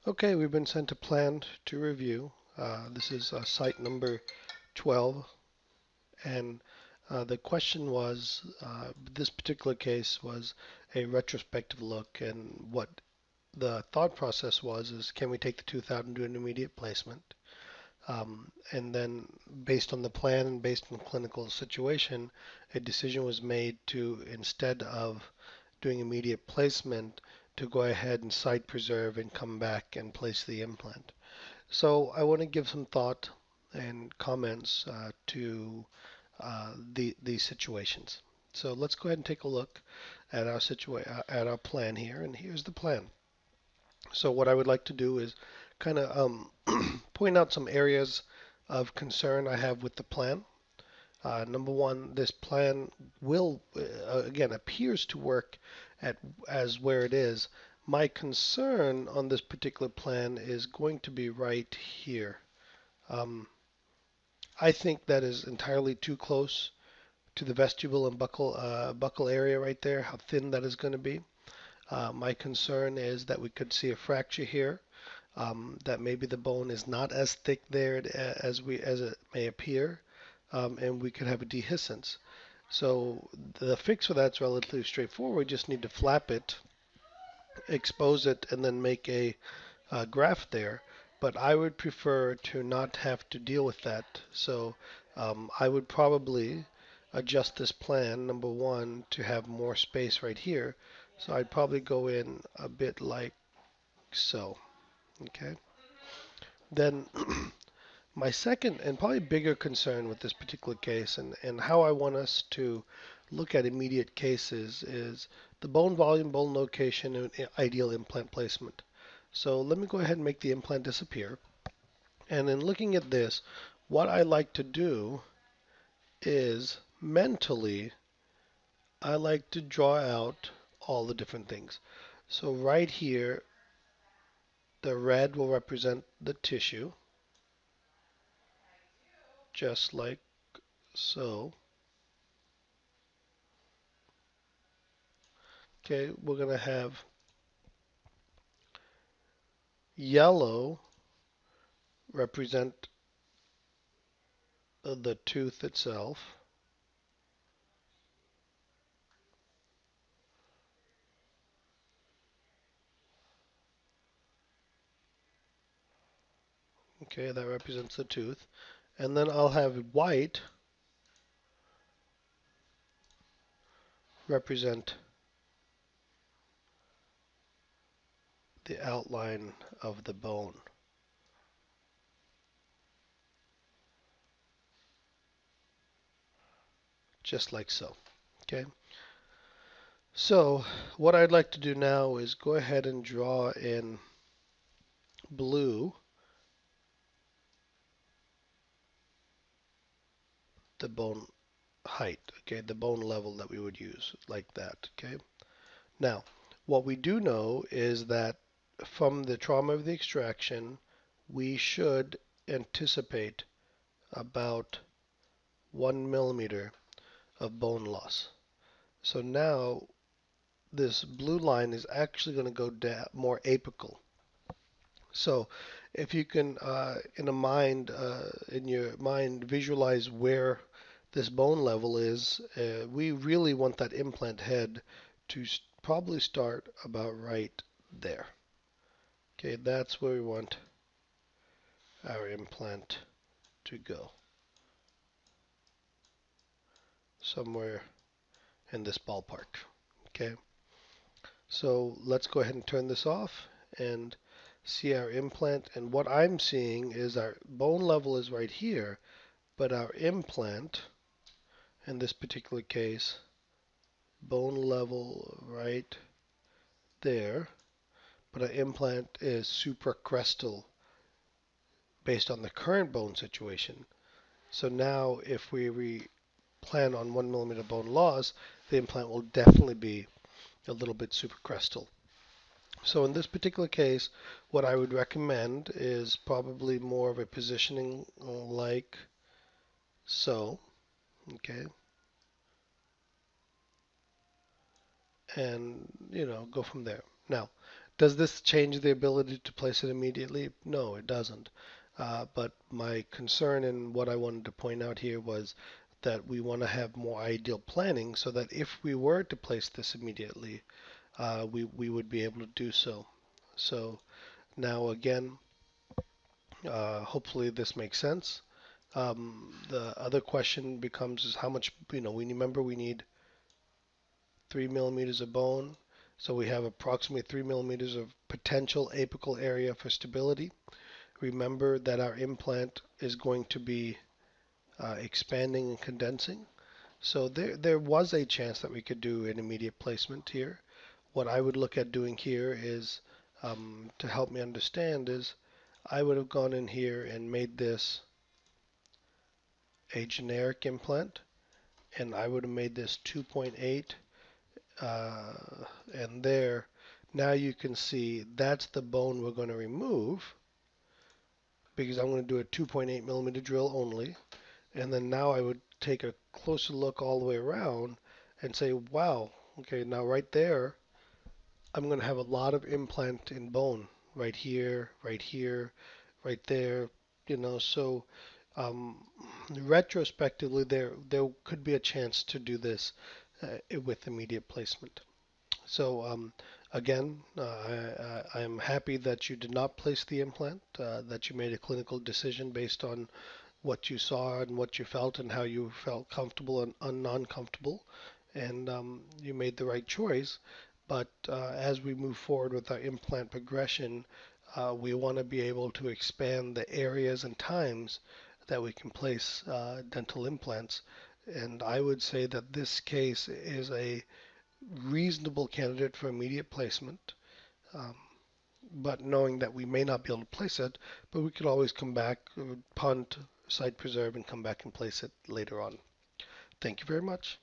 Okay, we've been sent a plan to review. This is site number 12, and the question was, this particular case was a retrospective look, and what the thought process was is, can we take the tooth out and do an immediate placement? And then based on the plan and based on the clinical situation, a decision was made to, instead of doing immediate placement, to go ahead and site preserve and come back and place the implant. So I want to give some thought and comments to these situations. So let's go ahead and take a look at at our plan here, and here's the plan. So what I would like to do is kind of point out some areas of concern I have with the plan. Number one, this plan will, again, appears to work at as where it is. My concern on this particular plan is going to be right here. Um, I think that is entirely too close to the vestibule and buckle area right there, how thin that is going to be. My concern is that we could see a fracture here, that maybe the bone is not as thick there as it may appear, and we could have a dehiscence. So the fix for that's relatively straightforward. We just need to flap it, expose it, and then make a graft there. But I would prefer to not have to deal with that. So I would probably adjust this plan, number one, to have more space right here. So I'd probably go in a bit like so. Okay. Then my second and probably bigger concern with this particular case, and how I want us to look at immediate cases, is the bone volume, bone location, and ideal implant placement. So let me go ahead and make the implant disappear. And in looking at this, what I like to do is mentally, I like to draw out all the different things. So right here, the red will represent the tissue, just like so. Okay, we're going to have yellow represent the tooth itself. Okay, that represents the tooth. And then I'll have white represent the outline of the bone. Just like so. Okay. So what I'd like to do now is go ahead and draw in blue the bone height, okay, the bone level that we would use, like that, okay. Now, what we do know is that from the trauma of the extraction, we should anticipate about 1 millimeter of bone loss. So now this blue line is actually going to go down more apical. So if you can, in your mind, visualize where this bone level is, we really want that implant head to probably start about right there. Okay, that's where we want our implant to go. Somewhere in this ballpark. Okay, so let's go ahead and turn this off and see our implant. And what I'm seeing is our bone level is right here, but our implant, in this particular case, bone level right there, but our implant is supracrestal based on the current bone situation. So now if we plan on 1 millimeter bone loss, the implant will definitely be a little bit supracrestal. So in this particular case, what I would recommend is probably more of a positioning like so, okay, and go from there. Now, Does this change the ability to place it immediately? No, it doesn't. But my concern and what I wanted to point out here was that we want to have more ideal planning so that if we were to place this immediately, we would be able to do so. So now again, hopefully this makes sense. The other question becomes is how much, we remember we need 3 millimeters of bone. So we have approximately 3 millimeters of potential apical area for stability. Remember that our implant is going to be expanding and condensing. So there was a chance that we could do an immediate placement here. What I would look at doing here is, to help me understand, is I would have gone in here and made this a generic implant, and I would have made this 2.8, and there. Now you can see that's the bone we're going to remove because I'm going to do a 2.8 millimeter drill only. And then now I would take a closer look all the way around and say, wow, okay, now right there, I'm going to have a lot of implant in bone right here, right here, right there, so um, retrospectively, there could be a chance to do this with immediate placement. So again, I am happy that you did not place the implant, that you made a clinical decision based on what you saw and what you felt and how you felt comfortable and non-comfortable, and you made the right choice. But as we move forward with our implant progression, we want to be able to expand the areas and times that we can place dental implants. And I would say that this case is a reasonable candidate for immediate placement, um, but knowing that we may not be able to place it, but we could always come back, punt, site preserve, and come back and place it later on. Thank you very much.